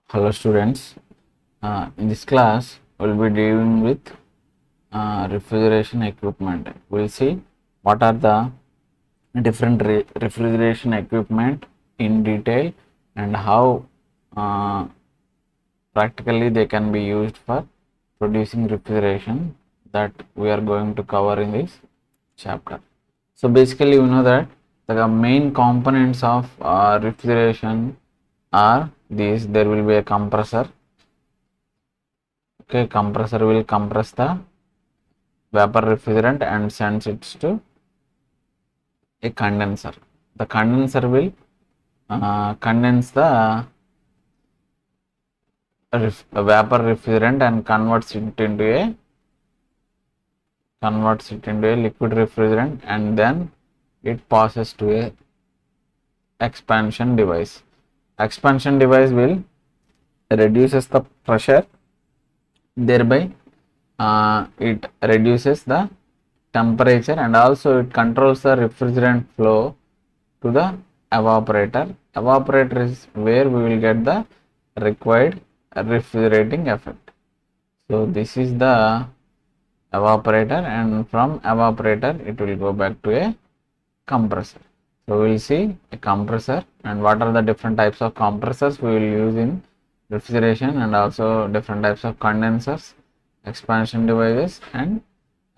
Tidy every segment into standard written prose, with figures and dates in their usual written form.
Hello students, in this class we'll be dealing with refrigeration equipment. We'll see what are the different refrigeration equipment in detail and how practically they can be used for producing refrigeration that we are going to cover in this chapter. So basically we know that the main components of refrigeration are these. There will be a compressor. Okay, compressor will compress the vapor refrigerant and sends it to a condenser. The condenser will condense the vapor refrigerant and converts it into a liquid refrigerant, and then it passes to a expansion device. Expansion device will reduces the pressure, thereby it reduces the temperature, and also it controls the refrigerant flow to the evaporator. Evaporator is where we will get the required refrigerating effect. So this is the evaporator, and from evaporator it will go back to a compressor. So we will see a compressor and what are the different types of compressors we will use in refrigeration, and also different types of condensers, expansion devices and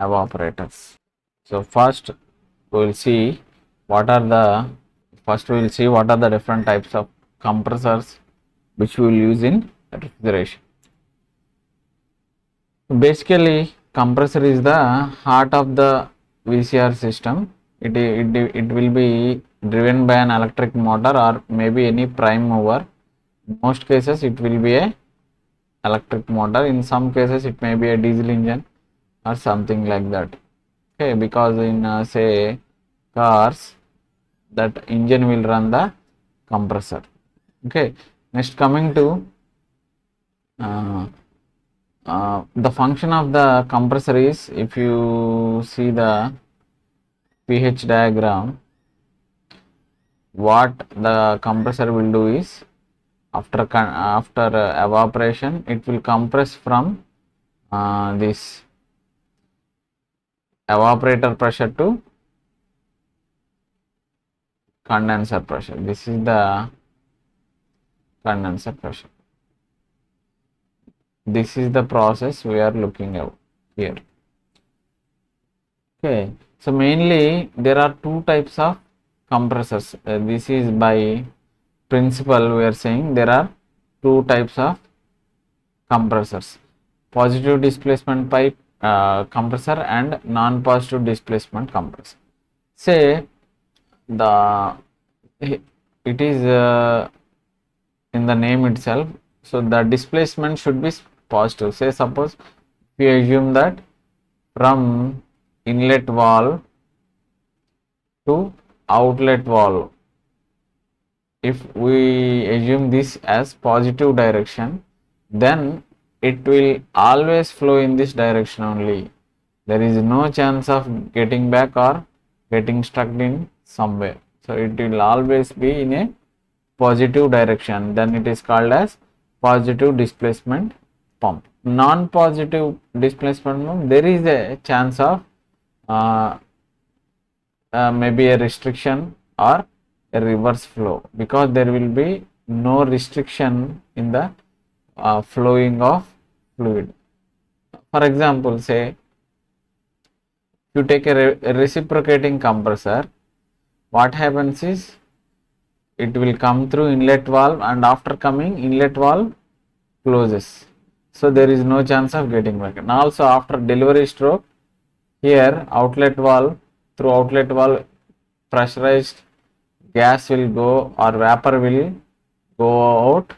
evaporators. So first we will see what are the different types of compressors which we will use in refrigeration. Basically, compressor is the heart of the VCR system. It will be driven by an electric motor or maybe any prime mover. In most cases it will be a electric motor. In some cases it may be a diesel engine or something like that. Okay, because in say cars, that engine will run the compressor. Okay, next coming to the function of the compressor is, if you see the pH diagram, what the compressor will do is, after evaporation it will compress from this evaporator pressure to condenser pressure. This is the condenser pressure. This is the process we are looking at here. Okay, so mainly there are two types of compressors. This is by principle we are saying there are two types of compressors: positive displacement pipe compressor and non-positive displacement compressor. Say the it is in the name itself, so the displacement should be positive. Say suppose we assume that from inlet valve to outlet valve, if we assume this as positive direction, then it will always flow in this direction only. There is no chance of getting back or getting stuck in somewhere. So it will always be in a positive direction. Then it is called as positive displacement pump. Non-positive displacement pump, there is a chance of maybe a restriction or a reverse flow, because there will be no restriction in the flowing of fluid. For example, say you take a reciprocating compressor, what happens is it will come through inlet valve, and after coming inlet valve closes, so there is no chance of getting back. And also after delivery stroke, here outlet valve, through outlet valve pressurized gas will go or vapor will go out,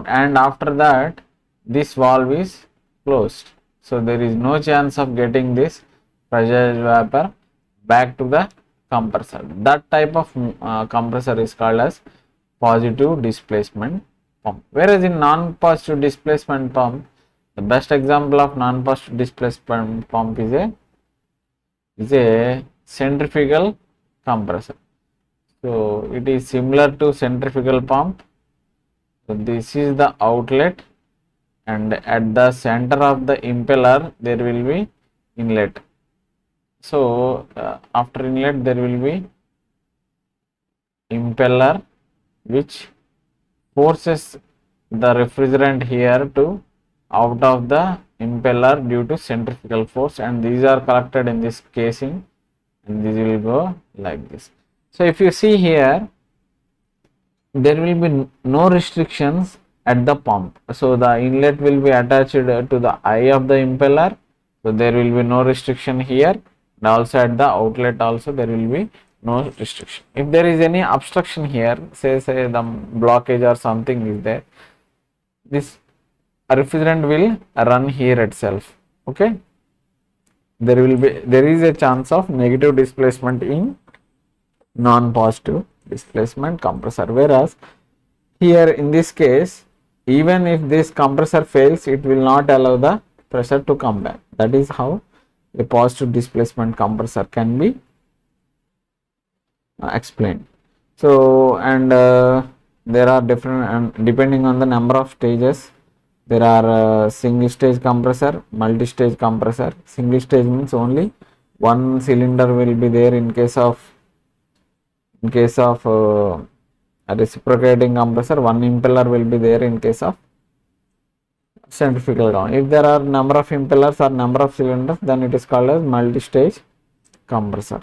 and after that this valve is closed, so there is no chance of getting this pressurized vapor back to the compressor. That type of compressor is called as positive displacement pump. Whereas in non-positive displacement pump, the best example of non-positive displacement pump is a centrifugal compressor. So it is similar to centrifugal pump, So this is the outlet, and at the center of the impeller there will be inlet. So after inlet there will be impeller which forces the refrigerant here to out of the impeller due to centrifugal force, and these are collected in this casing, and this will go like this. So if you see here, there will be no restrictions at the pump. So the inlet will be attached to the eye of the impeller, so there will be no restriction here, and also at the outlet also there will be no restriction. If there is any obstruction here, say the blockage or something is there, this refrigerant will run here itself. Okay, there is a chance of negative displacement in non-positive displacement compressor, whereas here in this case, even if this compressor fails, it will not allow the pressure to come back. That is how a positive displacement compressor can be explained. So, and there are different, and depending on the number of stages, there are single stage compressor, multi stage compressor. Single stage means only one cylinder will be there in case of a reciprocating compressor, one impeller will be there in case of centrifugal down. If there are number of impellers or number of cylinders, then it is called as multi-stage compressor.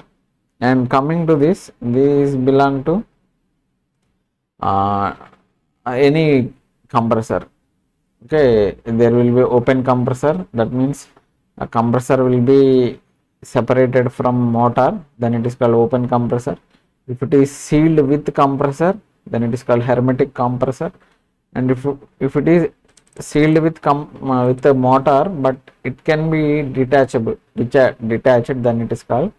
And coming to this, these belong to any compressor. Okay, there will be open compressor, that means a compressor will be separated from motor, then it is called open compressor. If it is sealed with compressor, then it is called hermetic compressor. And if it is sealed with the motor, but it can be detached, then it is called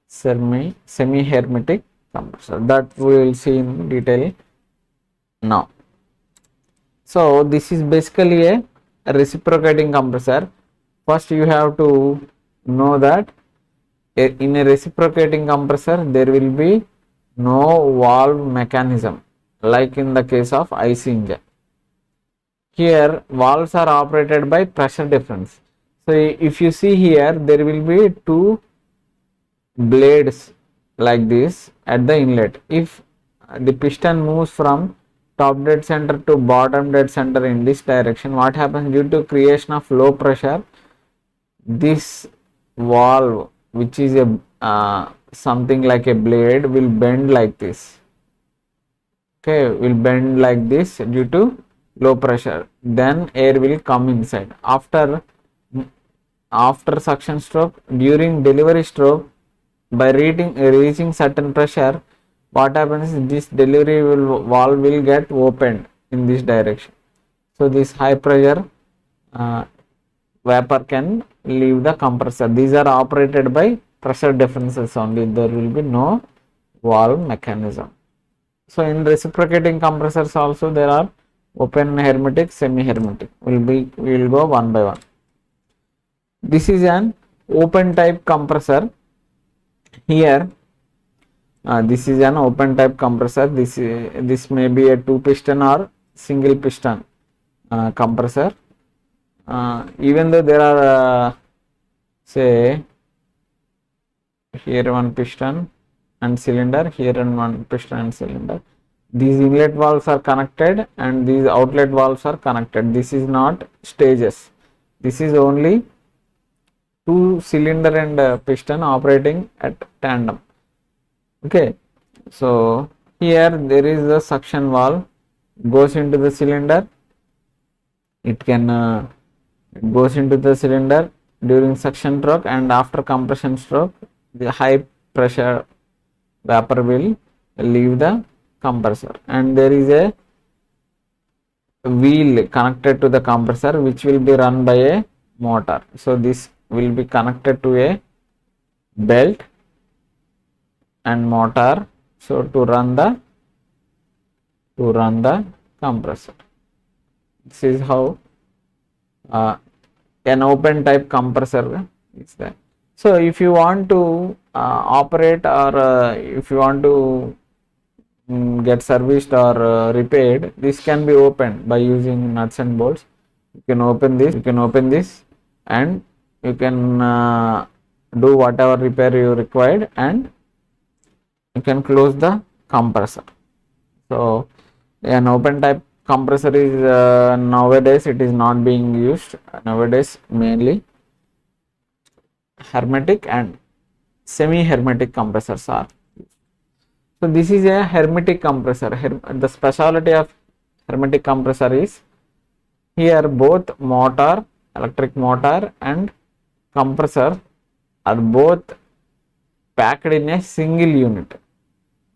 semi hermetic compressor. That we will see in detail now. So this is basically a reciprocating compressor. First you have to know that in a reciprocating compressor there will be no valve mechanism like in the case of IC engine. Here valves are operated by pressure difference. So if you see here, there will be two blades like this at the inlet. If the piston moves from top dead center to bottom dead center in this direction, what happens? Due to creation of low pressure, this valve, which is a something like a blade, will bend like this. Okay, will bend like this due to low pressure. Then air will come inside. After suction stroke, during delivery stroke, by reaching certain pressure, what happens is this delivery valve will get opened in this direction. So this high pressure vapor can leave the compressor. These are operated by pressure differences only. There will be no valve mechanism. So in reciprocating compressors also there are open hermetic, semi hermetic. We will go one by one. This is an open type compressor. Here this is an open type compressor. This may be a two piston or single piston compressor. Even though there are say here one piston and cylinder, here and one piston and cylinder, these inlet valves are connected and these outlet valves are connected. This is not stages, this is only two cylinder and piston operating at tandem. Okay, so here there is a suction valve, goes into the cylinder. It can goes into the cylinder during suction stroke, and after compression stroke the high pressure vapor will leave the compressor, and there is a wheel connected to the compressor which will be run by a motor. So this will be connected to a belt and motor, so to run the compressor. This is how an open type compressor is there. So if you want to operate, or if you want to get serviced or repaired, this can be opened by using nuts and bolts. You can open this and you can do whatever repair you required, and you can close the compressor. So an open type compressor is nowadays it is not being used. Nowadays mainly hermetic and semi hermetic compressors are. So this is a hermetic compressor. The specialty of hermetic compressor is here both motor, electric motor and compressor are both packed in a single unit.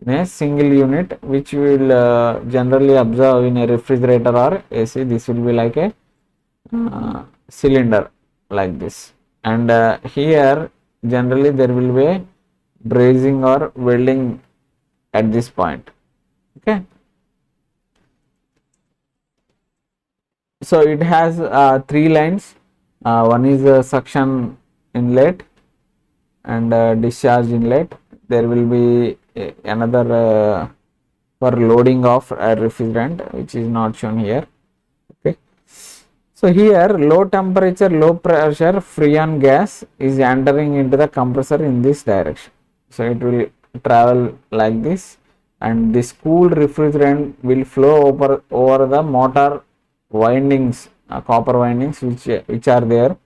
Which we will generally observe in a refrigerator or AC. This will be like a cylinder like this, and here generally there will be a brazing or welding at this point. Okay, so it has three lines. One is a suction inlet and discharge inlet. There will be another for loading of a refrigerant, which is not shown here. Okay, so here low temperature, low pressure freon gas is entering into the compressor in this direction. So it will travel like this, and this cool refrigerant will flow over the motor windings, copper windings, which are there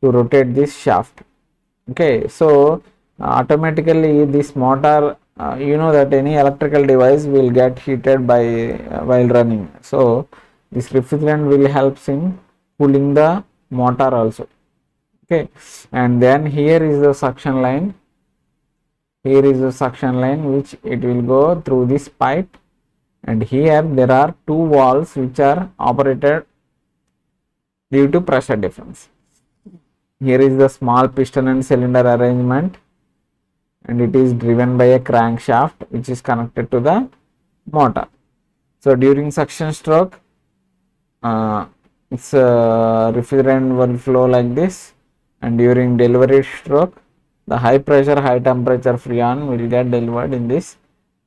to rotate this shaft. Okay, so automatically this motor, you know that any electrical device will get heated by while running. So this refrigerant will helps in cooling the motor also. Okay, and then here is the suction line. Here is the suction line which it will go through this pipe, and here there are two valves which are operated due to pressure difference. Here is the small piston and cylinder arrangement, and it is driven by a crankshaft which is connected to the motor. So during suction stroke, its refrigerant will flow like this, and during delivery stroke, the high pressure, high temperature freon will get delivered in this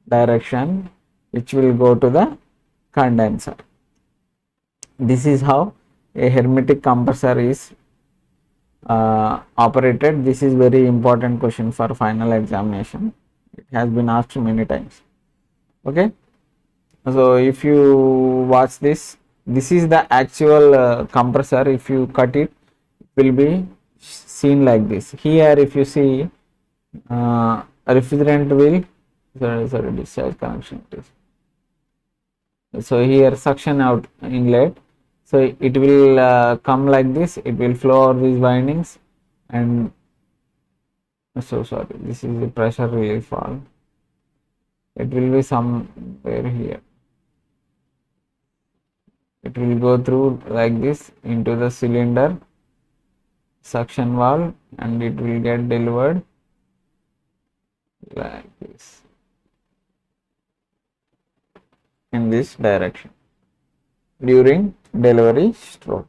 direction, which will go to the condenser. This is how a hermetic compressor is operated. This is very important question for final examination. It has been asked many times. Okay, so if you watch this, this is the actual compressor. If you cut it, it will be seen like this. Here if you see refrigerant will sorry discharge connection. So here suction out inlet, so it will come like this, it will flow over these windings, and so sorry, this is the pressure relief valve. It will be somewhere here. It will go through like this into the cylinder suction valve, and it will get delivered like this in this direction during delivery stroke.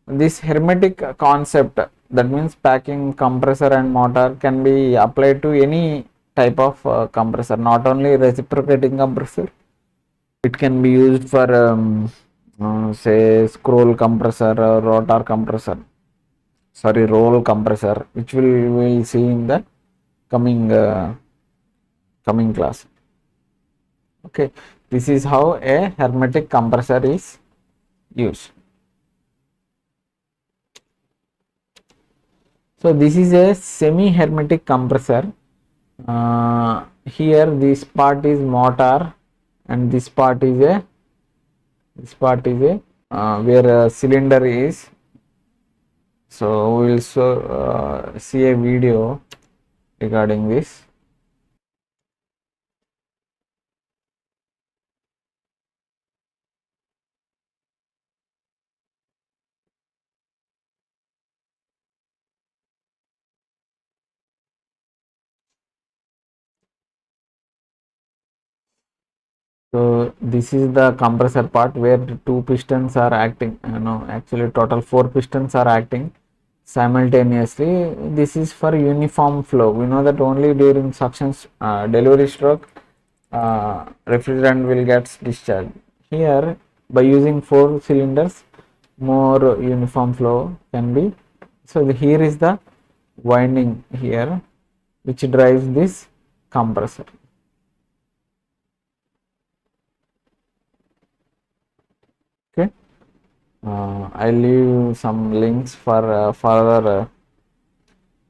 This hermetic concept, that means packing compressor and motor, can be applied to any type of compressor, not only reciprocating compressor. It can be used for say scroll compressor or rotor compressor, sorry, roll compressor, which we will see in the coming class. Okay, this is how a hermetic compressor is used. So this is a semi hermetic compressor. Here this part is motor, and this part is a where a cylinder is. So we will see a video regarding this. So this is the compressor part where the two pistons are acting. Actually total 4 pistons are acting simultaneously. This is for uniform flow. We know that only during suction delivery stroke refrigerant will get discharged. Here, by using 4 cylinders, more uniform flow can be. So here is the winding here which drives this compressor. Okay, I'll leave some links for further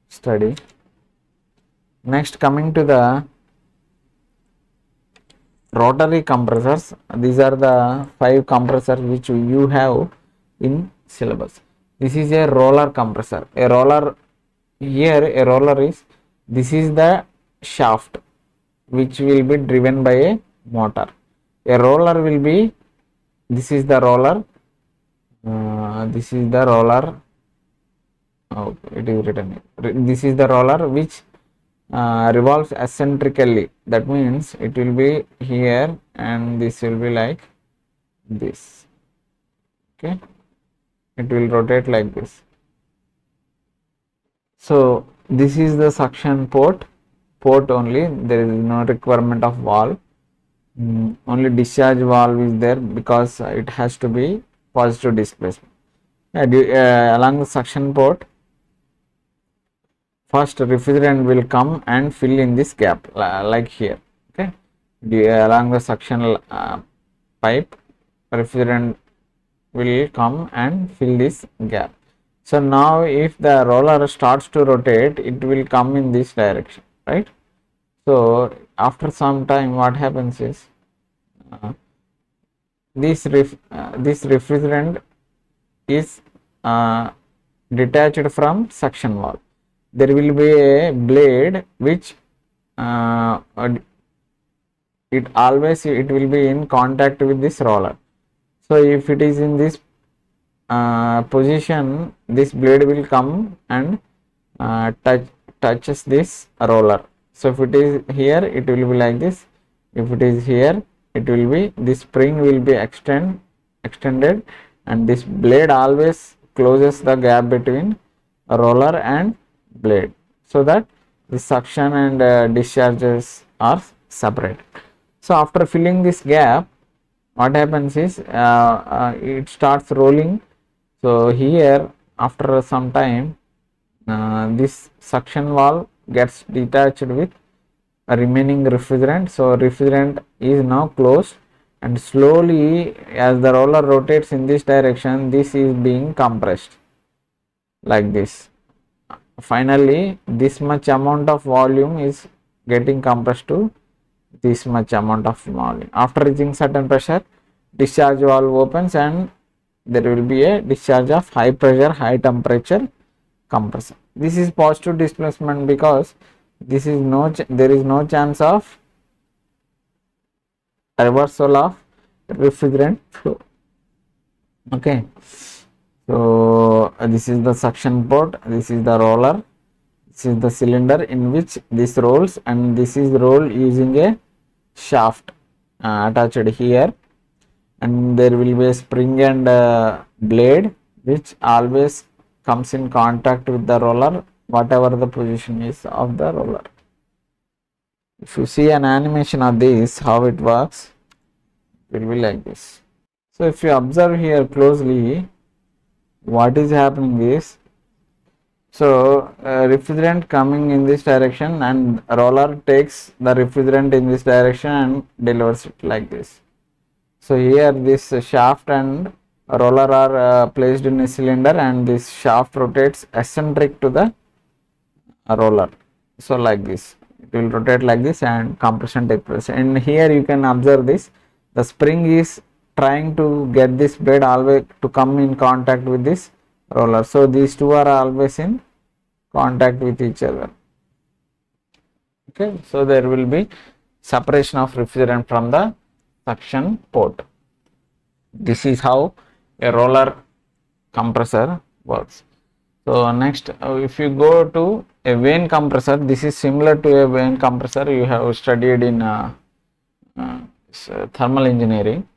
study. Next, coming to the rotary compressors, these are the 5 compressors which you have in syllabus. This is a roller compressor. A roller, here a roller is, this is the shaft which will be driven by a motor. A roller will be, this is the roller, this is the roller, oh, it is written here. This is the roller which revolves eccentrically. That means it will be here and this will be like this. Okay, it will rotate like this. So this is the suction port only. There is no requirement of valve. Only discharge valve is there because it has to be positive displacement. Along the suction port, first refrigerant will come and fill in this gap like here. Okay, along the suction pipe, refrigerant will come and fill this gap. So now if the roller starts to rotate, it will come in this direction, right? So after some time what happens is this refrigerant is detached from suction valve. There will be a blade which it will be in contact with this roller. So if it is in this position, this blade will come and touches this roller. So if it is here, it will be like this. If it is here, it will be, this spring will be extended, and this blade always closes the gap between roller and blade, so that the suction and discharges are separate. So after filling this gap, what happens is it starts rolling. So here after some time this suction valve gets detached with a remaining refrigerant. So refrigerant is now closed, and slowly as the roller rotates in this direction, this is being compressed like this. Finally this much amount of volume is getting compressed to this much amount of volume. After reaching certain pressure, discharge valve opens and there will be a discharge of high pressure, high temperature compressor. This is positive displacement because this is there is no chance of reversal of refrigerant flow. Okay, so this is the suction port, this is the roller, this is the cylinder in which this rolls, and this is rolled using a shaft attached here, and there will be a spring and blade which always comes in contact with the roller, whatever the position is of the roller. If you see an animation of this, how it works, it will be like this. So if you observe here closely, what is happening is, so refrigerant coming in this direction, and roller takes the refrigerant in this direction and delivers it like this. So here this shaft and roller are placed in a cylinder, and this shaft rotates eccentric to the roller. So like this, it will rotate like this and compression takes place. And here you can observe this, the spring is trying to get this blade always to come in contact with this roller. So these two are always in contact with each other. Okay, so there will be separation of refrigerant from the suction port. This is how a roller compressor works. So next, if you go to a vane compressor, this is similar to a vane compressor you have studied in thermal engineering.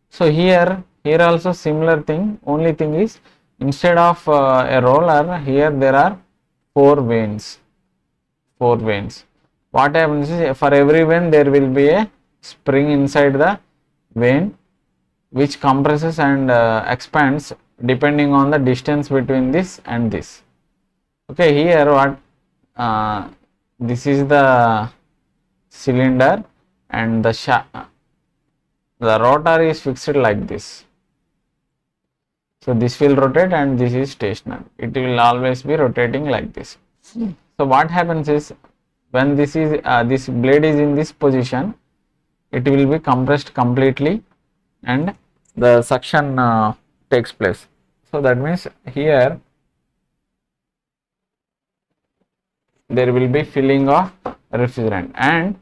So here also similar thing, only thing is instead of a roller, here there are 4 vanes. What happens is, for every vane there will be a spring inside the vane which compresses and expands depending on the distance between this and this. Okay, here what this is the cylinder and the rotor is fixed like this. So this will rotate and this is stationary. It will always be rotating like this. So what happens is when this blade is in this position, it will be compressed completely and the suction takes place. So that means here there will be filling of refrigerant, and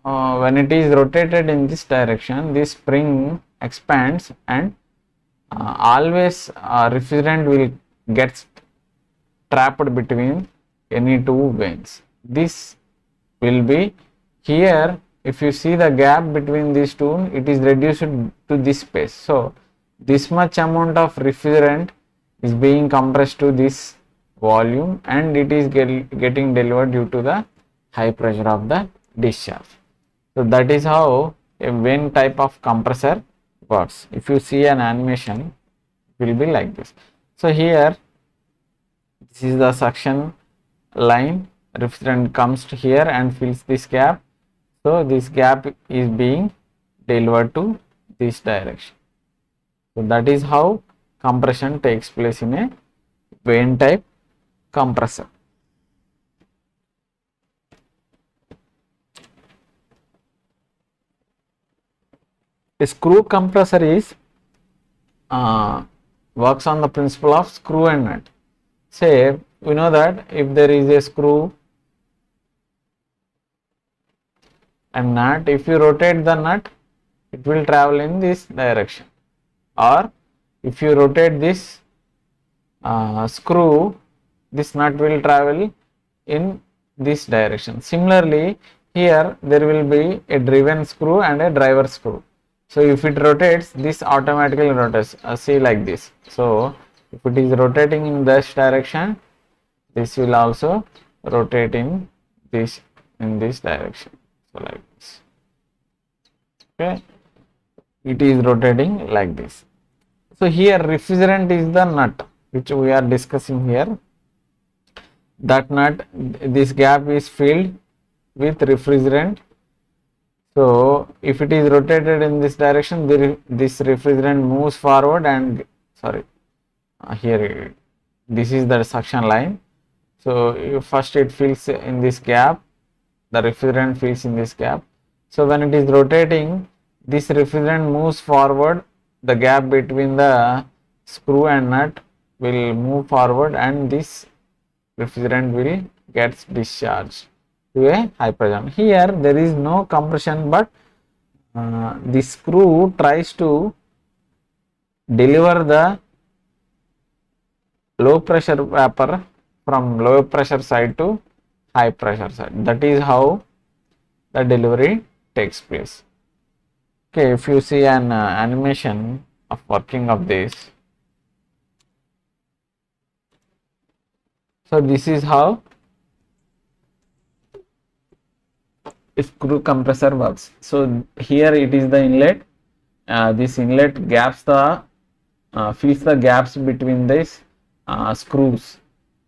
when it is rotated in this direction, this spring expands and always refrigerant will get trapped between any two vanes. This will be here. If you see the gap between these two, it is reduced to this space. So this much amount of refrigerant is being compressed to this volume and it is getting delivered due to the high pressure of the discharge. So that is how a vane type of compressor works. If you see an animation, it will be like this. So here this is the suction line, refrigerant comes to here and fills this gap. So this gap is being delivered to this direction. So that is how compression takes place in a vane type compressor. A screw compressor is works on the principle of screw and nut. Say we know that if there is a screw and nut, if you rotate the nut, it will travel in this direction, or if you rotate this screw, this nut will travel in this direction. Similarly, here there will be a driven screw and a driver screw. So if it rotates, this automatically rotates. See like this. So if it is rotating in this direction, this will also rotate in this direction. So like this. Okay, it is rotating like this. So here refrigerant is the nut which we are discussing here. That nut, this gap is filled with refrigerant. So if it is rotated in this direction, this refrigerant moves forward and here this is the suction line. So first it fills in this gap, the refrigerant fills in this gap. So when it is rotating, this refrigerant moves forward, the gap between the screw and nut will move forward and this refrigerant will get discharged to a high pressure. Here there is no compression, but the screw tries to deliver the low pressure vapor from low pressure side to high pressure side. That is how the delivery takes place. Okay, if you see an animation of working of this, so this is how a screw compressor works. So here it is the inlet. This inlet fills the gaps between these screws.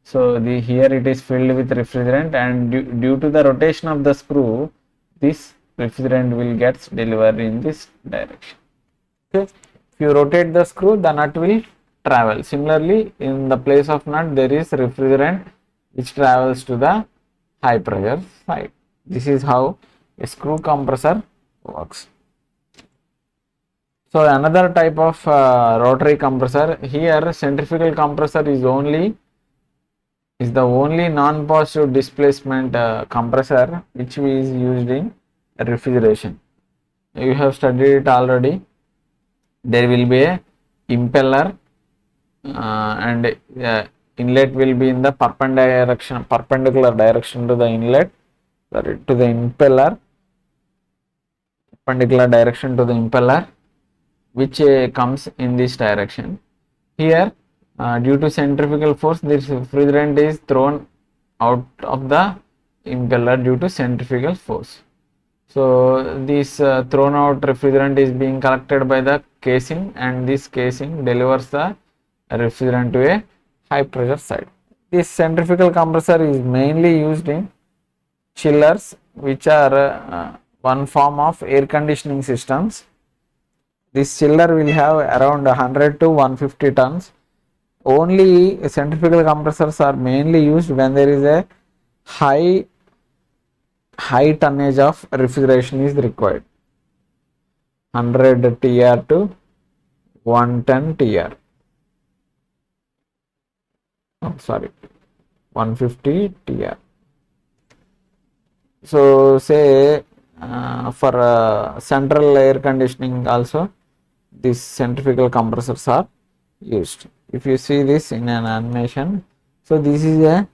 So here it is filled with refrigerant, and due to the rotation of the screw, this refrigerant will get delivered in this direction. Okay, if you rotate the screw, the nut will travel. Similarly, in the place of nut, there is refrigerant which travels to the high pressure side. This is how a screw compressor works. So another type of rotary compressor, here centrifugal compressor is the only non-positive displacement compressor which is used in refrigeration. You have studied it already. There will be a impeller and inlet will be in the perpendicular direction to the inlet, to the impeller, perpendicular direction to the impeller, which comes in this direction. Here due to centrifugal force, this refrigerant is thrown out of the impeller due to centrifugal force. So this thrown out refrigerant is being collected by the casing, and this casing delivers the refrigerant to a high pressure side. This centrifugal compressor is mainly used in chillers, which are one form of air conditioning systems. This chiller will have around 100 to 150 tons. Only centrifugal compressors are mainly used when there is a high tonnage of refrigeration is required. 100 TR to 110 TR. Oh, sorry, 150 TR. So say for central air conditioning also these centrifugal compressors are used. If you see this in an animation, so this is a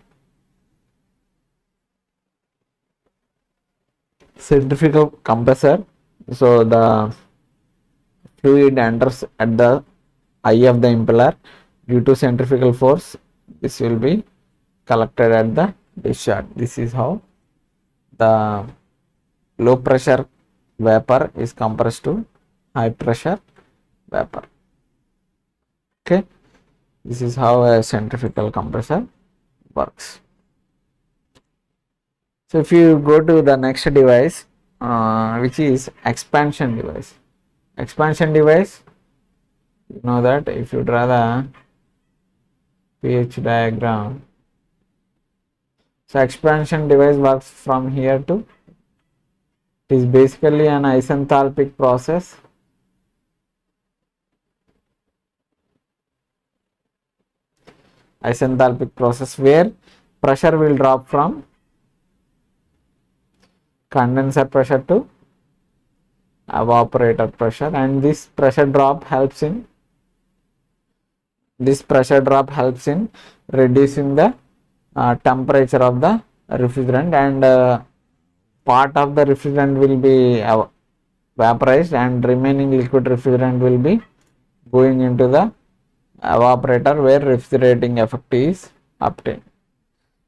centrifugal compressor. So the fluid enters at the eye of the impeller. Due to centrifugal force, this will be collected at the discharge. This is how the low pressure vapor is compressed to high pressure vapor. Okay, this is how a centrifugal compressor works. So if you go to the next device, which is expansion device. Expansion device, you know that if you draw the pH diagram, so expansion device works from here to, it is basically an isenthalpic process. Isenthalpic process where pressure will drop from condenser pressure to evaporator pressure, and this pressure drop helps in reducing the temperature of the refrigerant, and part of the refrigerant will be vaporized and remaining liquid refrigerant will be going into the evaporator where refrigerating effect is obtained.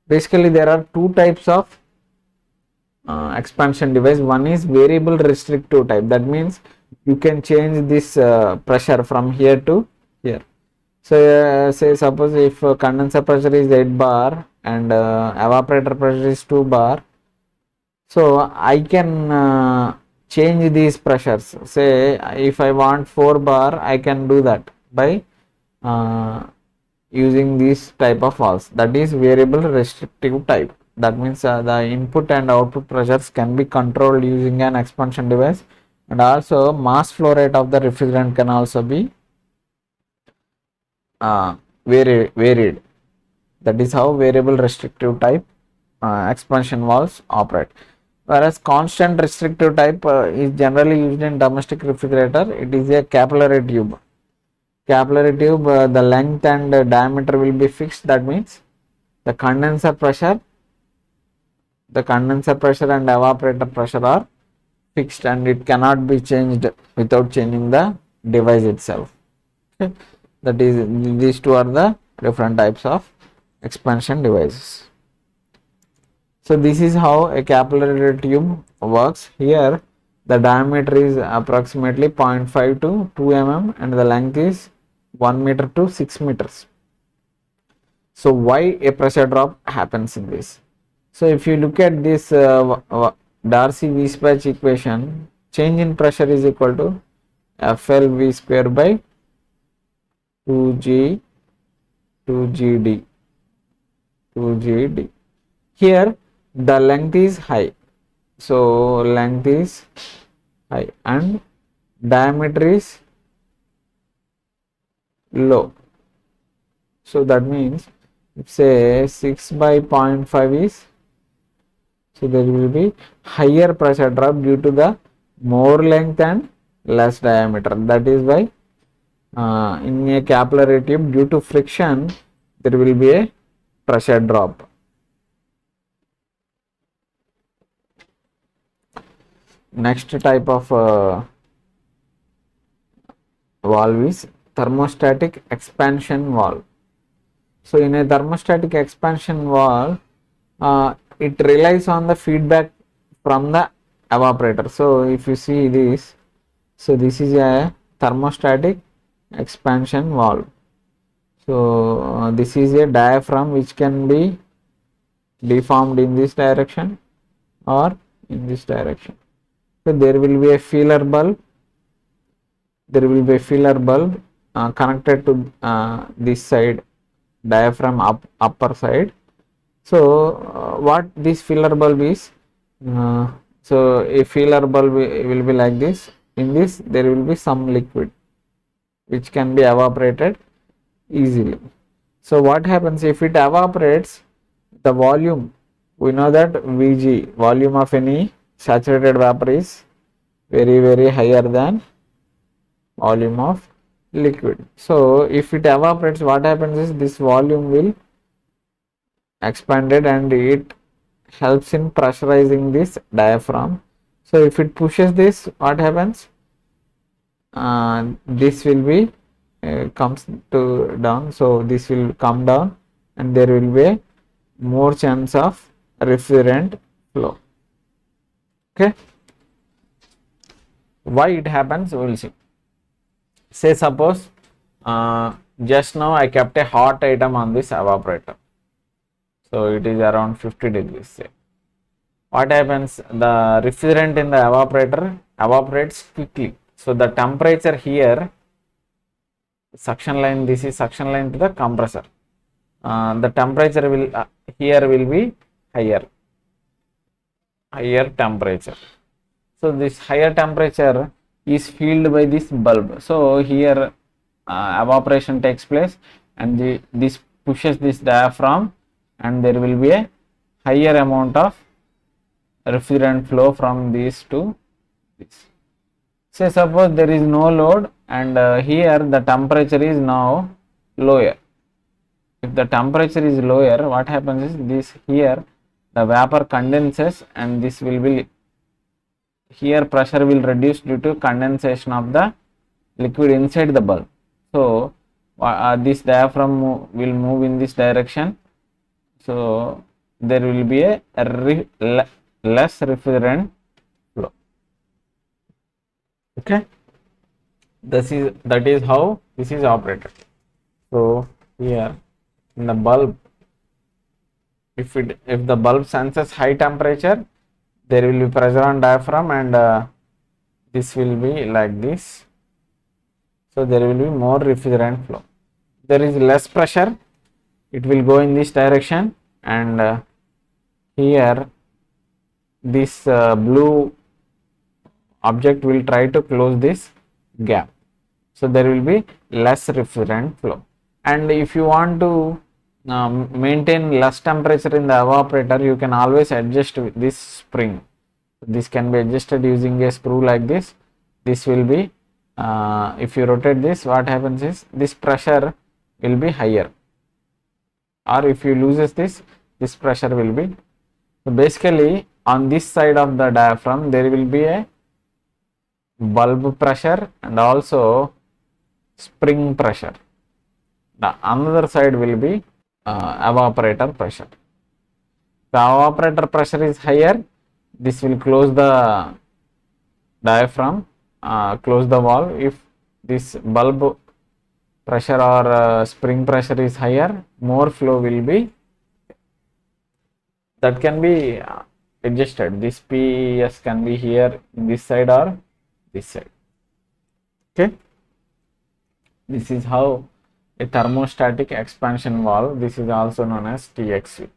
Basically there are two types of expansion device. One is variable restrictive type, that means you can change this pressure from here to here. So say suppose if condenser pressure is 8 bar and evaporator pressure is 2 bar, so I can change these pressures. Say if I want 4 bar, I can do that by using this type of valves, that is variable restrictive type. That means the input and output pressures can be controlled using an expansion device, and also mass flow rate of the refrigerant can also be varied. That is how variable restrictive type expansion valves operate. Whereas constant restrictive type is generally used in domestic refrigerator. It is a capillary tube. Capillary tube, the length and diameter will be fixed. That means the condenser pressure and evaporator pressure are fixed, and it cannot be changed without changing the device itself. Okay. That is, these two are the different types of expansion devices. So this is how a capillary tube works. Here the diameter is approximately 0.5 to 2 mm and the length is 1 meter to 6 meters. So why a pressure drop happens in this? So if you look at this Darcy-Weisbach equation, change in pressure is equal to FL square by 2G 2GD. Here the length is high, so length is high and diameter is low. So that means if say 6 by 0.5 is, so there will be higher pressure drop due to the more length and less diameter. That is why in a capillary tube, due to friction, there will be a pressure drop. Next type of valve is thermostatic expansion valve. So in a thermostatic expansion valve, it relies on the feedback from the evaporator. So if you see this, so this is a thermostatic expansion valve. So this is a diaphragm which can be deformed in this direction or in this direction. So there will be a feeler bulb. There will be a feeler bulb connected to this side, diaphragm upper side. So what this feeler bulb is? So a feeler bulb will be like this. In this there will be some liquid which can be evaporated easily. So what happens if it evaporates? The volume, we know that Vg, volume of any saturated vapor, is very higher than volume of liquid. So if it evaporates, what happens is this volume will expanded and it helps in pressurizing this diaphragm. So if it pushes this, what happens? This will be comes to down. So this will come down and there will be a more chance of refrigerant flow. Okay, why it happens we will see. Say suppose just now I kept a hot item on this evaporator, so it is around 50 degrees. Say what happens, the refrigerant in the evaporator evaporates quickly. So the temperature here, suction line, this is suction line to the compressor, the temperature will here will be higher temperature. So this higher temperature is filled by this bulb. So here evaporation takes place and this pushes this diaphragm and there will be a higher amount of refrigerant flow from this to this. Say suppose there is no load and here the temperature is now lower. If the temperature is lower, what happens is this here the vapor condenses and this will be here pressure will reduce due to condensation of the liquid inside the bulb. So this diaphragm will move in this direction. So there will be a less refrigerant flow. Okay, that is how this is operated. So here in the bulb, if the bulb senses high temperature, there will be pressure on diaphragm and this will be like this. So there will be more refrigerant flow. There is less pressure, it will go in this direction and here this blue object will try to close this gap. So there will be less refrigerant flow. And if you want to maintain less temperature in the evaporator, you can always adjust this spring. This can be adjusted using a screw like this. This will be if you rotate this, what happens is this pressure will be higher, or if you loses this pressure will be. So basically on this side of the diaphragm there will be a bulb pressure and also spring pressure. The another side will be evaporator pressure. The evaporator pressure is higher, this will close the diaphragm, close the valve. If this bulb pressure or spring pressure is higher, more flow will be, that can be adjusted. This PS can be here in this side or this side. Okay, this is how a thermostatic expansion valve, this is also known as TXV.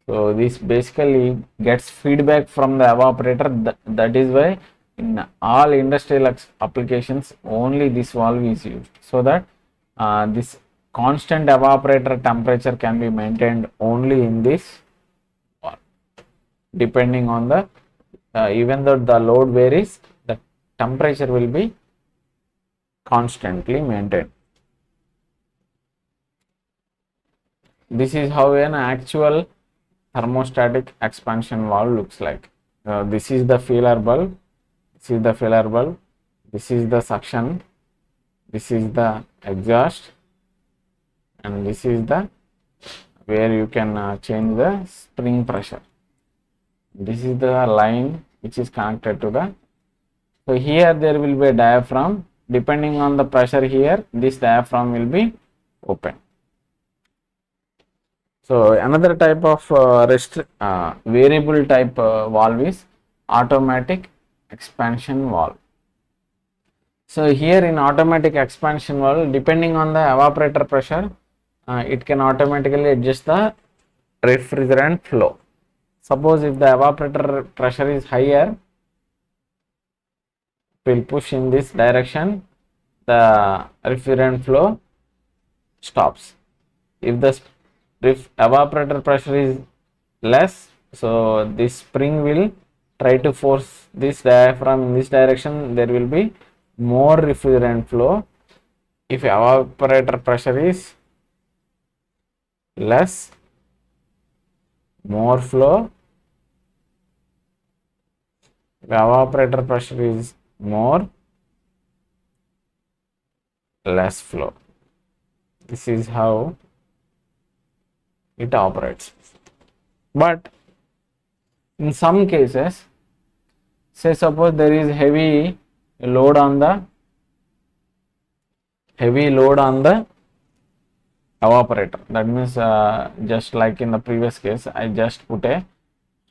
So this basically gets feedback from the evaporator. That is why in all industrial applications only this valve is used, so that this constant evaporator temperature can be maintained only in this valve. Depending on the even though the load varies, the temperature will be constantly maintained. This is how an actual thermostatic expansion valve looks like. This is the feeler bulb, this is the feeler bulb, this is the suction, this is the exhaust, and this is the where you can change the spring pressure. This is the line which is connected to the. So here there will be a diaphragm. Depending on the pressure here, this diaphragm will be open. So another type of variable type valve is automatic expansion valve. So here in automatic expansion valve, depending on the evaporator pressure, it can automatically adjust the refrigerant flow. Suppose if the evaporator pressure is higher, it will push in this direction, the refrigerant flow stops. If the evaporator pressure is less, so this spring will try to force this diaphragm in this direction, there will be more refrigerant flow. If evaporator pressure is less, more flow. If evaporator pressure is more, less flow. This is how it operates. But in some cases, say suppose there is heavy load on the evaporator. That means just like in the previous case, I just put a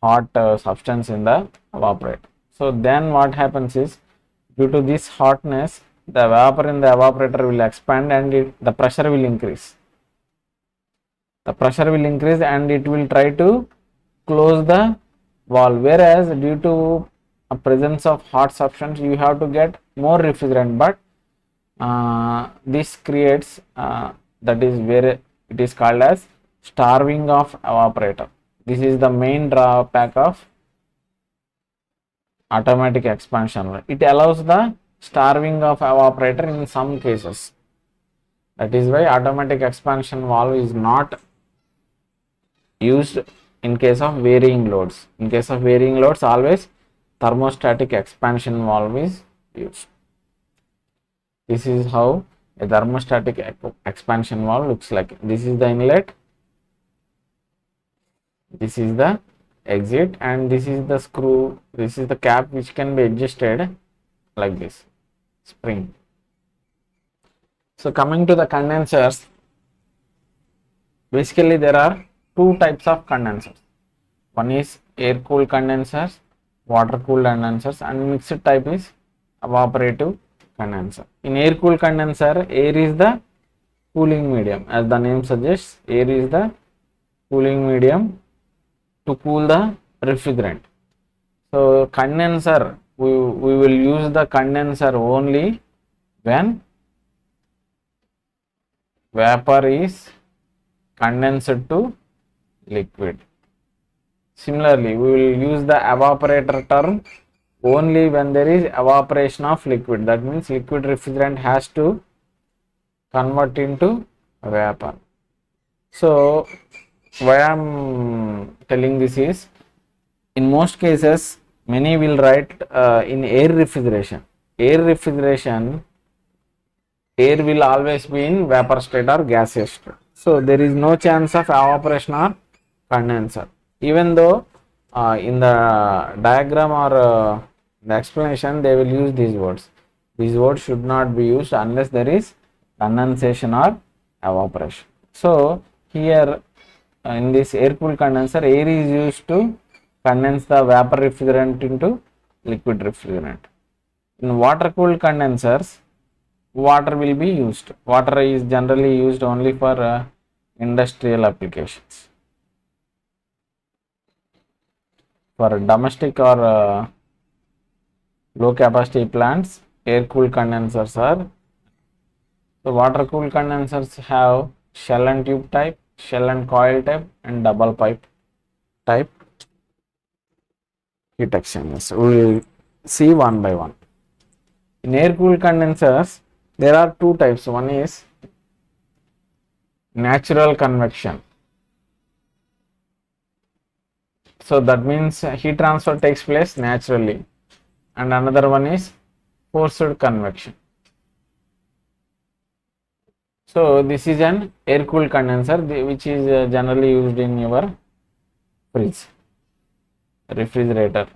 hot substance in the evaporator. So then what happens is, due to this hotness, the vapor in the evaporator will expand and the pressure will increase. The pressure will increase and it will try to close the valve, whereas due to a presence of hot substance, you have to get more refrigerant, but this creates that is where it is called as starving of evaporator. This is the main drawback of automatic expansion. It allows the starving of evaporator in some cases. That is why automatic expansion valve is not used in case of varying loads. In case of varying loads, always thermostatic expansion valve is used. This is how a thermostatic expansion valve looks like. This is the inlet, this is the exit, and this is the screw, this is the cap which can be adjusted like this, spring. So coming to the condensers, basically there are two types of condensers. One is air cooled condensers, water cooled condensers, and mixed type is evaporative condenser. In air cooled condenser, air is the cooling medium. As the name suggests, air is the cooling medium to cool the refrigerant. So condenser, we will use the condenser only when vapor is condensed to liquid. Similarly, we will use the evaporator term only when there is evaporation of liquid. That means liquid refrigerant has to convert into vapor. So why I am telling this is, in most cases, many will write in air refrigeration. Air refrigeration, air will always be in vapor state or gaseous state. So there is no chance of evaporation or condenser. Even though in the diagram or the explanation they will use these words. These words should not be used unless there is condensation or evaporation. So here in this air cooled condenser, air is used to condense the vapor refrigerant into liquid refrigerant. In water cooled condensers, water will be used. Water is generally used only for industrial applications. For domestic or low capacity plants, air cooled condensers are. So water cooled condensers have shell and tube type, shell and coil type, and double pipe type heat exchangers. We will see one by one. In air cooled condensers, there are two types. One is natural convection. So that means heat transfer takes place naturally, and another one is forced convection. So this is an air cooled condenser which is generally used in your fridge, refrigerator.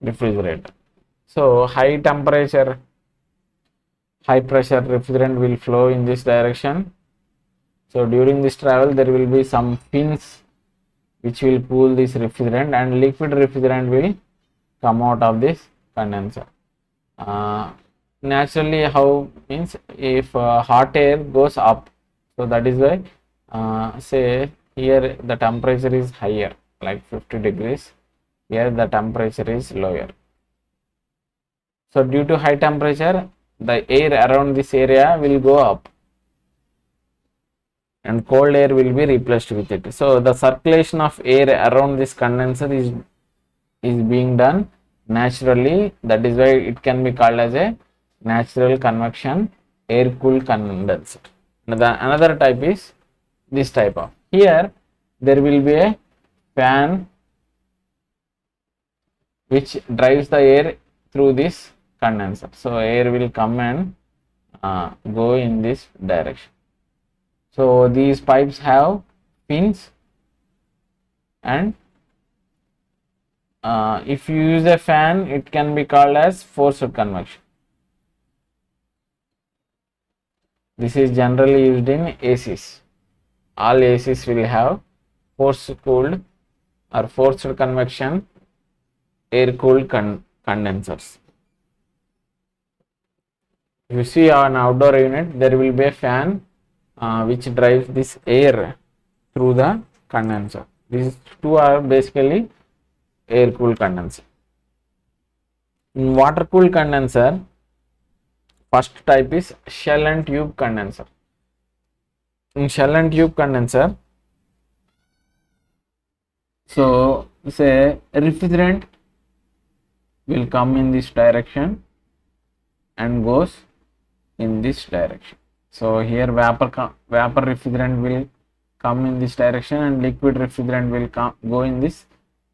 refrigerator. So high temperature, high pressure refrigerant will flow in this direction. So during this travel there will be some fins which will cool this refrigerant, and liquid refrigerant will come out of this condenser. Naturally, how means if hot air goes up, so that is why say here the temperature is higher, like 50 degrees, here the temperature is lower. So due to high temperature, the air around this area will go up and cold air will be replaced with it. So the circulation of air around this condenser is being done naturally. That is why it can be called as a natural convection air cooled condenser. Another type is this type of. Here there will be a fan which drives the air through this condenser. So air will come and go in this direction. So these pipes have fins, and if you use a fan, it can be called as forced convection. This is generally used in ACs. All ACs will have force cooled or forced convection air cooled condensers. If you see an outdoor unit, there will be a fan which drives this air through the condenser. These two are basically air cooled condenser. In water cooled condenser, first type is shell and tube condenser. In shell and tube condenser, so say refrigerant will come in this direction and goes in this direction. So here vapor refrigerant will come in this direction and liquid refrigerant will go in this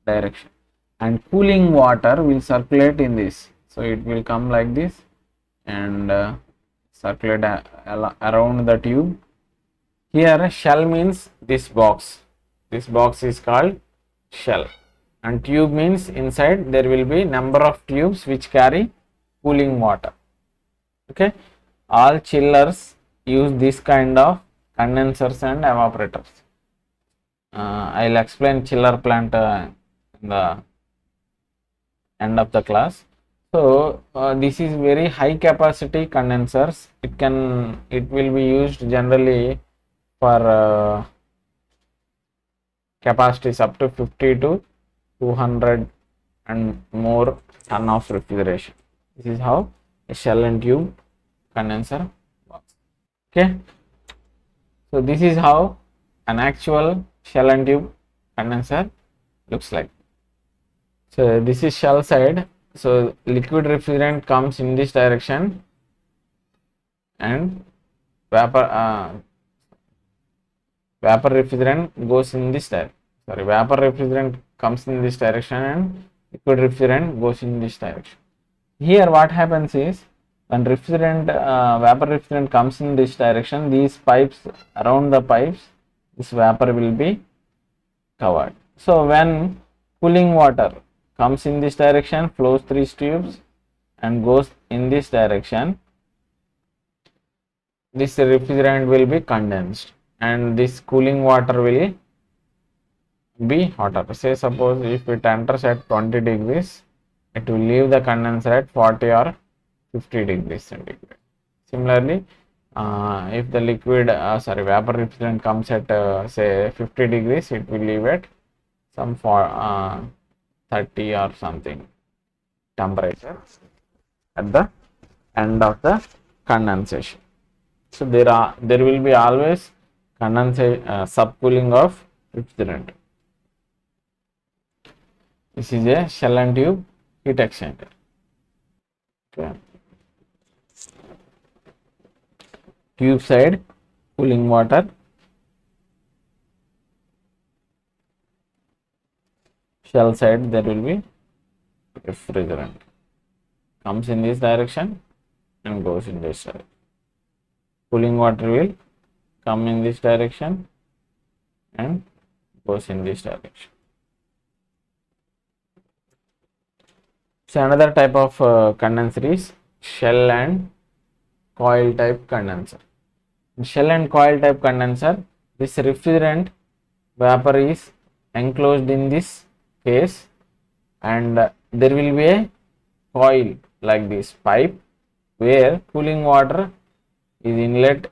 direction, and cooling water will circulate in this. So it will come like this and circulate around the tube. Here shell means this box. This box is called shell, and tube means inside there will be number of tubes which carry cooling water. Okay, all chillers use this kind of condensers and evaporators. I'll explain chiller plant in the end of the class. So this is very high capacity condensers. It will be used generally for capacities up to 50 to 200 and more ton of refrigeration. This is how a shell and tube condenser works. Okay, so this is how an actual shell and tube condenser looks like. So this is shell side. So liquid refrigerant comes in this direction and vapor refrigerant goes in this direction. Vapor refrigerant comes in this direction and liquid refrigerant goes in this direction. Here what happens is, when vapor refrigerant comes in this direction, these pipes, around the pipes, this vapor will be covered. So when cooling water comes in this direction, flows through tubes and goes in this direction, this refrigerant will be condensed and this cooling water will be hotter. Say suppose if it enters at 20 degrees, it will leave the condenser at 40 or 50 degrees centigrade. Similarly, if the vapor refrigerant comes at say 50 degrees, it will leave at some 30 or something temperature at the end of the condensation. So there will be always subcooling of refrigerant. This is a shell and tube heat exchanger. Okay. Tube side cooling water, shell side there will be refrigerant, comes in this direction and goes in this direction. Cooling water will come in this direction and goes in this direction. So another type of condenser is shell and coil type condenser. In shell and coil type condenser, this refrigerant vapor is enclosed in this case, and there will be a coil like this pipe where cooling water is inlet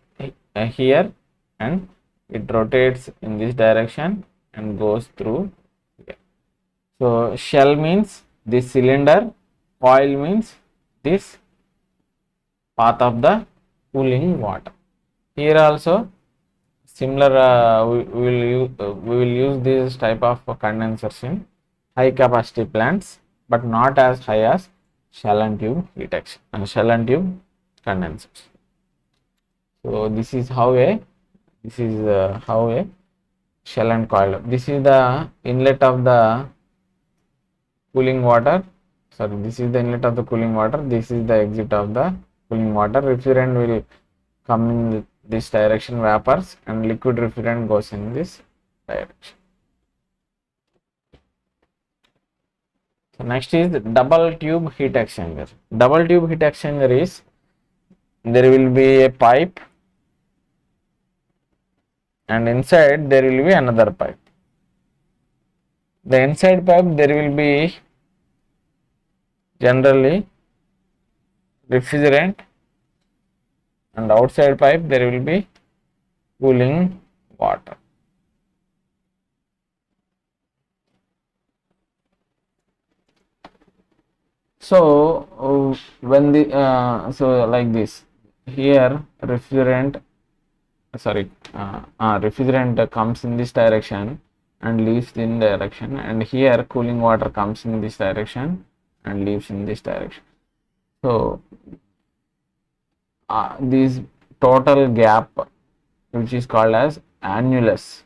here, and it rotates in this direction and goes through here. So shell means this cylinder, coil means this path of the cooling water. Here also similar, we will use this type of condensers in high capacity plants, but not as high as shell and tube heat exchanger and shell and tube condensers. So this is how a shell and coil. This is the inlet of the cooling water. Sorry, this is the inlet of the cooling water. This is the exit of the cooling water. Refrigerant will come in this direction, vapors, and liquid refrigerant goes in this direction. So next is double tube heat exchanger. Double tube heat exchanger is, there will be a pipe and inside there will be another pipe. The inside pipe there will be generally refrigerant, and outside pipe there will be cooling water. So when the so like this, here refrigerant comes in this direction and leaves in direction, and here cooling water comes in this direction and leaves in this direction. So this total gap, which is called as annulus,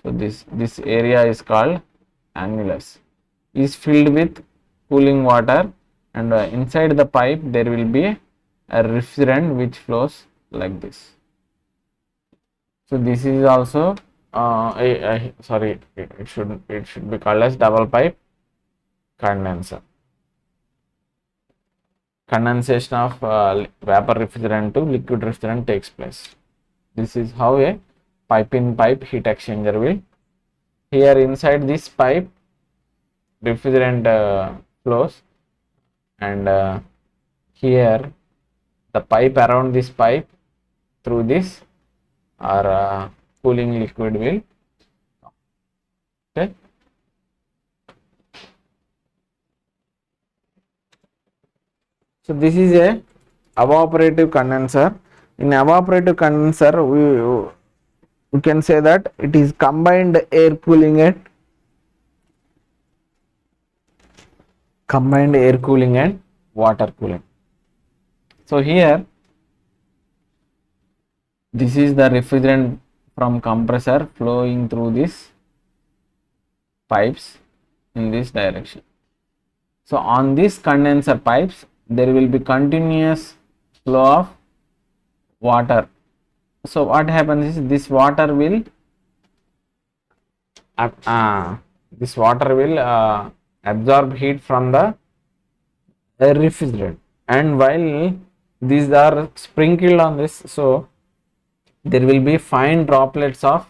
so this area is called annulus, is filled with cooling water, and inside the pipe there will be a refrigerant which flows like this. So this is also it should be called as double pipe condenser. Condensation of vapor refrigerant to liquid refrigerant takes place. This is how a pipe in pipe heat exchanger will. Here inside this pipe refrigerant flows, and here the pipe around this pipe, through this or cooling liquid will come. Okay. So this is a evaporative condenser. In evaporative condenser, we can say that it is combined air cooling and water cooling. So here this is the refrigerant from compressor flowing through these pipes in this direction. So on these condenser pipes there will be continuous flow of water. So what happens is this water will absorb heat from the refrigerant, and while these are sprinkled on this, so there will be fine droplets of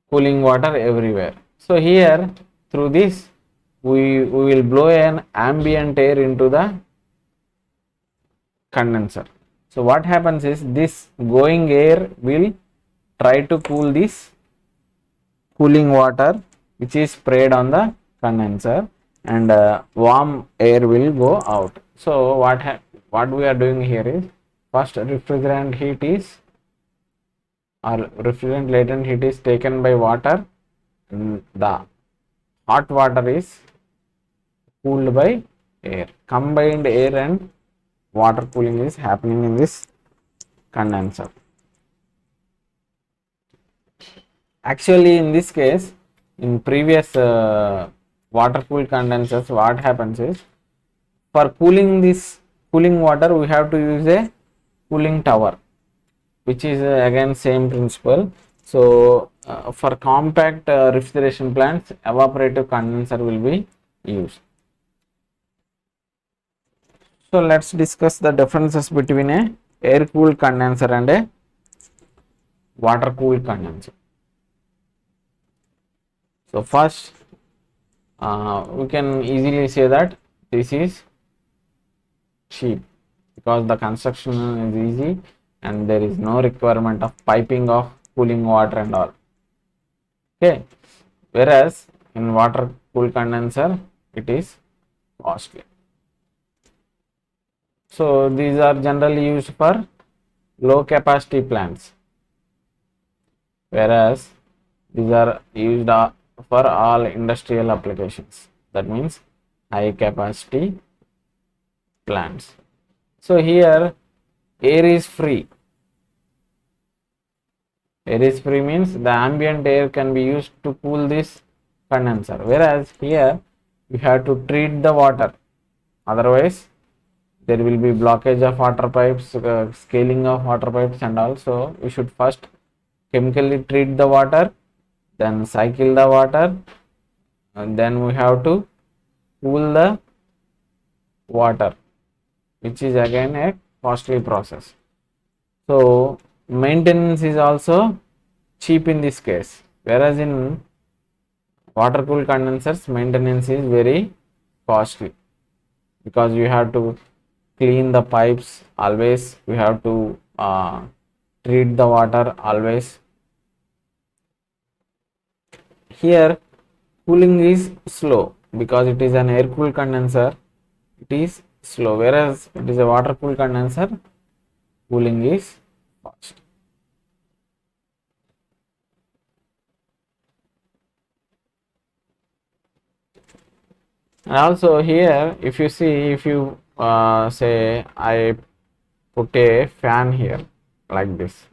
cooling water everywhere. So here through this we will blow an ambient air into the condenser. So what happens is this going air will try to cool this cooling water which is sprayed on the condenser, and warm air will go out. So what we are doing here is, first refrigerant heat is, or refrigerant latent heat is taken by water, and the hot water is cooled by air. Combined air and water cooling is happening in this condenser. Actually in this case, in previous water cooled condensers, what happens is, for cooling this cooling water we have to use a cooling tower, which is again same principle. So for compact refrigeration plants, evaporative condenser will be used. So let's discuss the differences between a air cooled condenser and a water cooled condenser. So first, we can easily say that this is cheap because the construction is easy and there is no requirement of piping of cooling water and all. Okay, whereas in water cooled condenser it is costly. So these are generally used for low capacity plants, whereas these are used for all industrial applications. That means high capacity plants. So here air is free. Air is free means the ambient air can be used to cool this condenser, whereas here you have to treat the water, otherwise there will be blockage of water pipes, scaling of water pipes and also we should first chemically treat the water, then cycle the water, and then we have to cool the water, which is again a costly process. So maintenance is also cheap in this case, whereas in water cooled condensers maintenance is very costly because you have to clean the pipes always, we have to treat the water always. Here cooling is slow because it is an air cooled condenser, it is slow, whereas it is a water cooled condenser, cooling is fast. And also here if you see, if you say I put a fan here like this,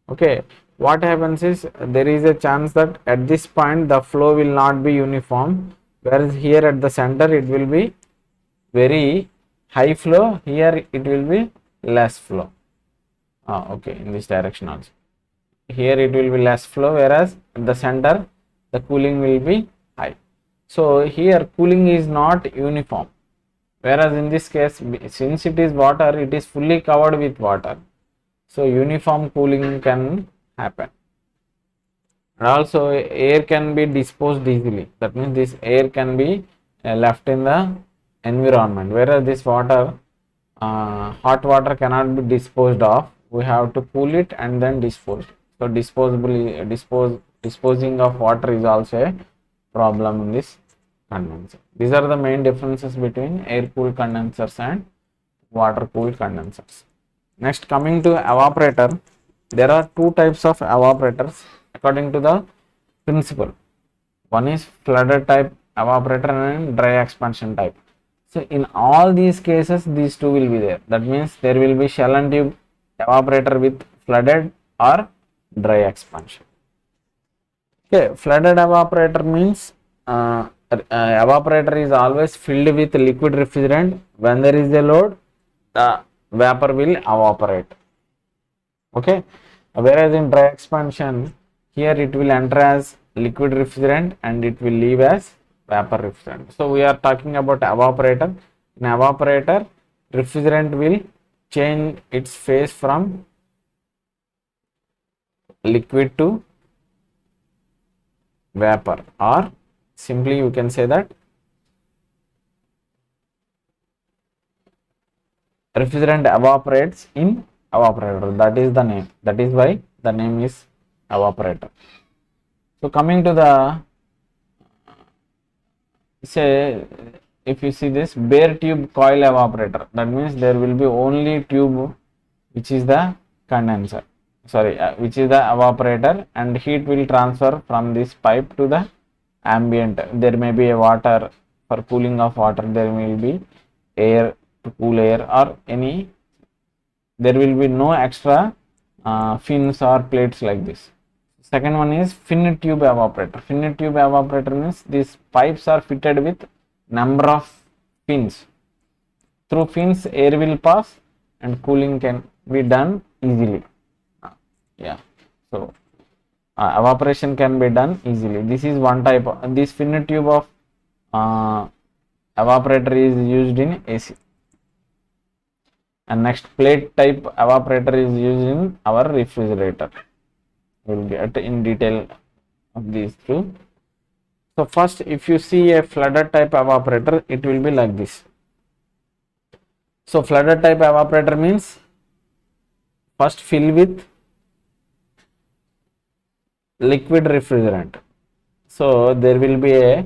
okay, what happens is there is a chance that at this point the flow will not be uniform, whereas here at the center it will be very high flow, here it will be less flow. Okay, in this direction also, here it will be less flow, whereas at the center the cooling will be high. So here cooling is not uniform, whereas in this case since it is water, it is fully covered with water, so uniform cooling can happen. And also air can be disposed easily, that means this air can be left in the environment, whereas this water, hot water cannot be disposed of, we have to cool it and then dispose. So disposing of water is also a problem in this condenser. These are the main differences between air cooled condensers and water cooled condensers. Next, coming to evaporator, there are two types of evaporators according to the principle. One is flooded type evaporator and dry expansion type. So in all these cases these two will be there, that means there will be shell and tube evaporator with flooded or dry expansion. Okay, flooded evaporator means evaporator is always filled with liquid refrigerant. When there is a load, the vapor will evaporate. Okay, whereas in dry expansion, here it will enter as liquid refrigerant and it will leave as vapor refrigerant. So we are talking about evaporator. In evaporator, refrigerant will change its phase from liquid to vapor, or simply you can say that refrigerant evaporates in evaporator. That is the name. That is why the name is evaporator. So coming to the, say if you see this bare tube coil evaporator, that means there will be only tube which is the condenser, sorry, which is the evaporator, and heat will transfer from this pipe to the ambient. There may be a water for cooling of water, there will be air to cool air or any, there will be no extra fins or plates like this. Second one is fin tube evaporator. Fin tube evaporator means these pipes are fitted with number of fins. Through fins air will pass and cooling can be done easily. Yeah, so evaporation can be done easily. This is one type of, this finite tube of evaporator is used in AC. And next, plate type evaporator is used in our refrigerator. We will get in detail of these two. So first, if you see a flooded type evaporator, it will be like this. So flooded type evaporator means first fill with liquid refrigerant. So there will be a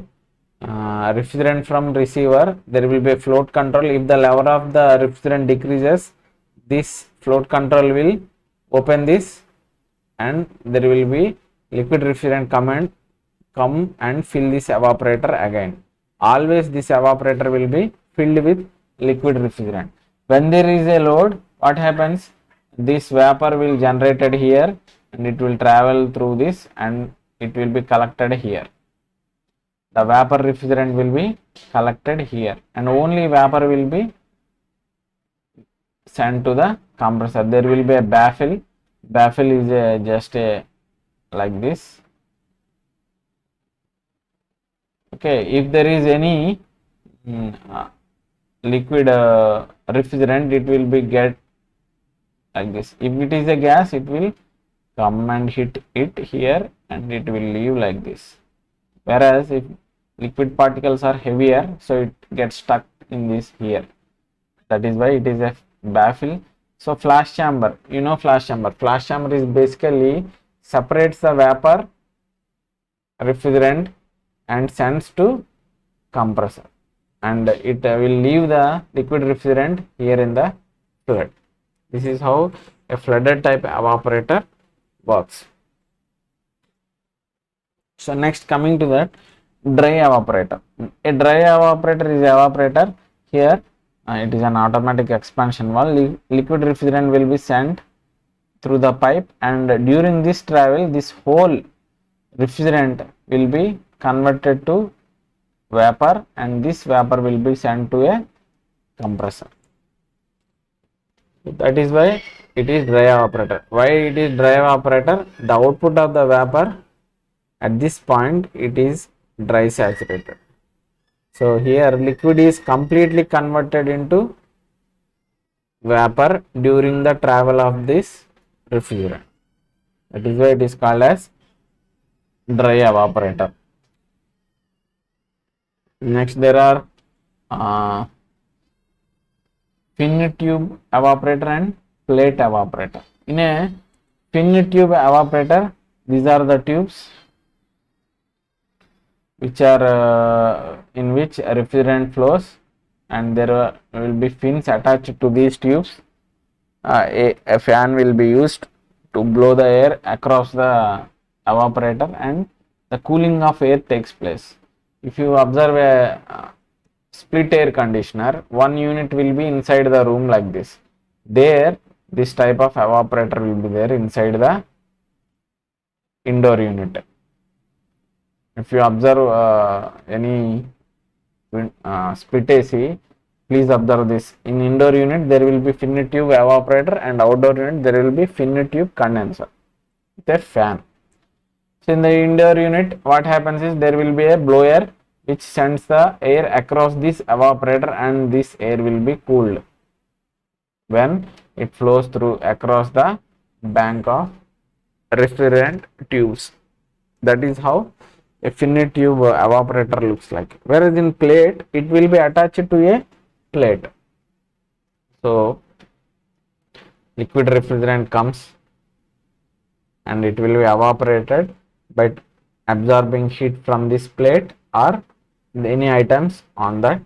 refrigerant from receiver. There will be a float control. If the level of the refrigerant decreases, this float control will open this, and there will be liquid refrigerant come and fill this evaporator again. Always this evaporator will be filled with liquid refrigerant. When there is a load, what happens? This vapor will generated here, and it will travel through this, and it will be collected here. The vapor refrigerant will be collected here, and only vapor will be sent to the compressor. There will be a baffle. Baffle is just a like this. Okay, if there is any liquid refrigerant, it will be get like this. If it is a gas, it will come and hit it here, and it will leave like this. Whereas if liquid particles are heavier, so it gets stuck in this here. That is why it is a baffle. So flash chamber, you know flash chamber. Flash chamber is basically separates the vapor refrigerant and sends to compressor, and it will leave the liquid refrigerant here in the flood. This is how a flooded type evaporator works. So next, coming to that, dry evaporator. A dry evaporator is evaporator. Here it is an automatic expansion valve. Liquid refrigerant will be sent through the pipe, and during this travel, this whole refrigerant will be converted to vapor, and this vapor will be sent to a compressor. That is why it is dry evaporator. Why it is dry evaporator? The output of the vapor at this point, it is dry saturated. So here liquid is completely converted into vapor during the travel of this refrigerant. That is why it is called as dry evaporator. Next, there are fin tube evaporator and plate evaporator. In a fin tube evaporator, these are the tubes which are in which refrigerant flows, and there will be fins attached to these tubes. A fan will be used to blow the air across the evaporator, and the cooling of air takes place. If you observe a split air conditioner, one unit will be inside the room like this. There, this type of evaporator will be there inside the indoor unit. If you observe any split AC, please observe this. In indoor unit, there will be fin tube evaporator, and outdoor unit, there will be fin tube condenser with a fan. So in the indoor unit, what happens is there will be a blower which sends the air across this evaporator, and this air will be cooled when it flows through across the bank of refrigerant tubes. That is how a fin tube evaporator looks like. Whereas in plate, it will be attached to a plate. So liquid refrigerant comes, and it will be evaporated by absorbing heat from this plate or any items on that.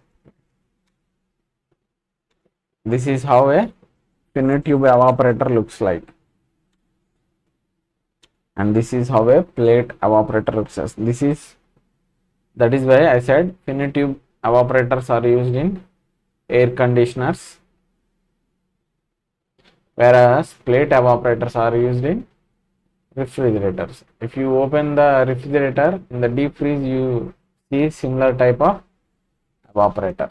This is how a fin tube evaporator looks like, and this is how a plate evaporator looks like. That is why I said fin tube evaporators are used in air conditioners, whereas plate evaporators are used in refrigerators. If you open the refrigerator in the deep freeze, you see similar type of evaporator,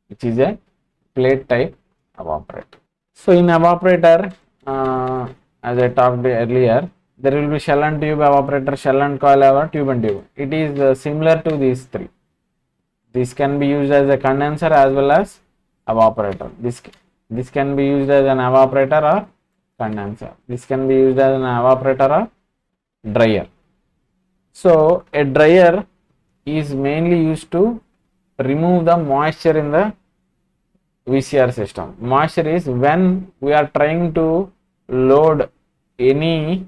which is a plate type evaporator. So in evaporator, as I talked earlier, there will be shell and tube evaporator, shell and coil or tube and tube. It is similar to these three. This can be used as a condenser as well as evaporator. This can be used as an evaporator or condenser. This can be used as an evaporator or dryer. So a dryer is mainly used to remove the moisture in the VCR system. Moisture is when we are trying to load any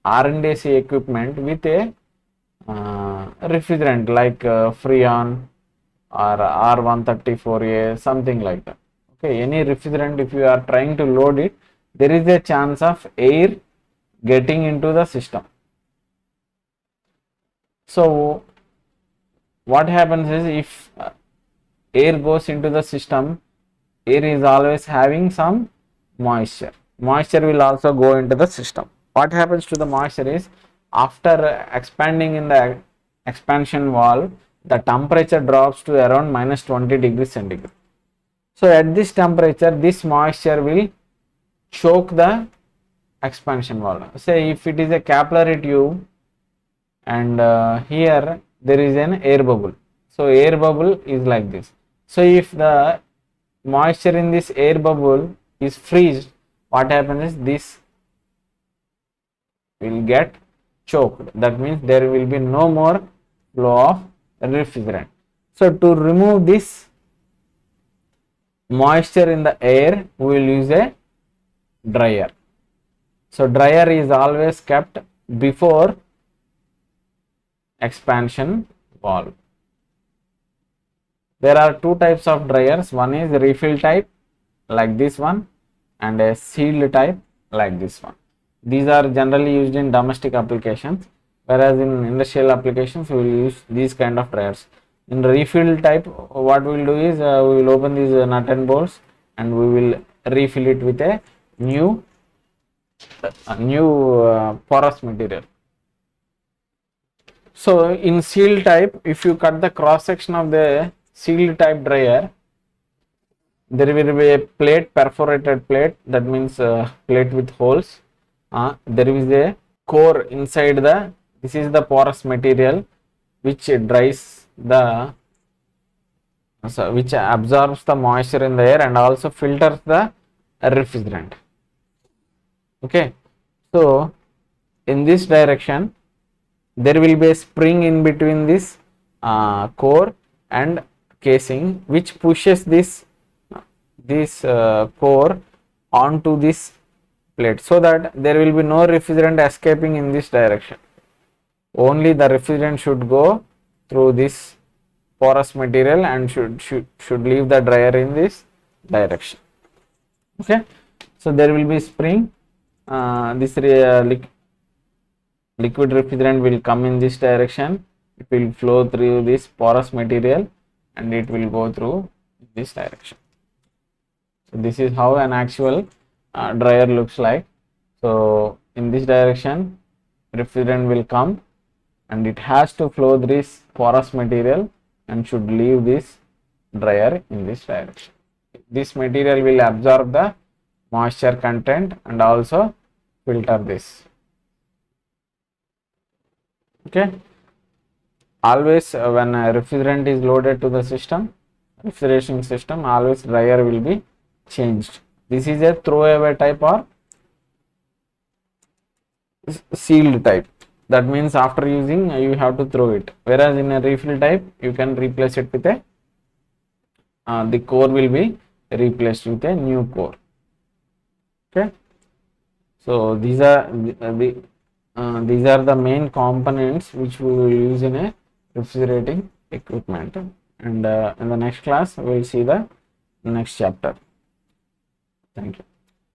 R&AC equipment with a refrigerant like Freon or R134A, something like that. Okay, any refrigerant, if you are trying to load it, there is a chance of air getting into the system. So what happens is, if air goes into the system, air is always having some moisture. Moisture will also go into the system. What happens to the moisture is, after expanding in the expansion valve, the temperature drops to around -20 degrees centigrade. So at this temperature, this moisture will choke the expansion valve. Say if it is a capillary tube and here there is an air bubble. So air bubble is like this. So if the moisture in this air bubble is freezed, what happens is this will get choked. That means there will be no more flow of refrigerant. So to remove this moisture in the air, we will use a dryer. So dryer is always kept before expansion valve. There are two types of dryers. One is refill type like this one, and a sealed type like this one. These are generally used in domestic applications, whereas in industrial applications we will use these kind of dryers. In refill type, what we will do is we will open these nut and bolts and we will refill it with a new porous material. So in sealed type, if you cut the cross section of the sealed type dryer, there will be a plate, perforated plate, that means plate with holes. There is a core inside this is the porous material which dries which absorbs the moisture in the air and also filters the refrigerant. Okay, so in this direction there will be a spring in between this core and casing, which pushes this core onto this plate, so that there will be no refrigerant escaping in this direction. Only the refrigerant should go through this porous material and should leave the dryer in this direction. Okay, so there will be spring. This liquid refrigerant will come in this direction. It will flow through this porous material and it will go through this direction. So this is how an actual dryer looks like. So in this direction refrigerant will come and it has to flow this porous material and should leave this dryer in this direction. This material will absorb the moisture content and also filter this. Okay, always when a refrigerant is loaded to the system, refrigeration system, always dryer will be changed. This is a throwaway type or sealed type. That means after using you have to throw it, whereas in a refill type you can replace it with a the core will be replaced with a new core. Okay, so these are the main components which we will use in a refrigerating equipment, and in the next class we will see the next chapter. Thank you.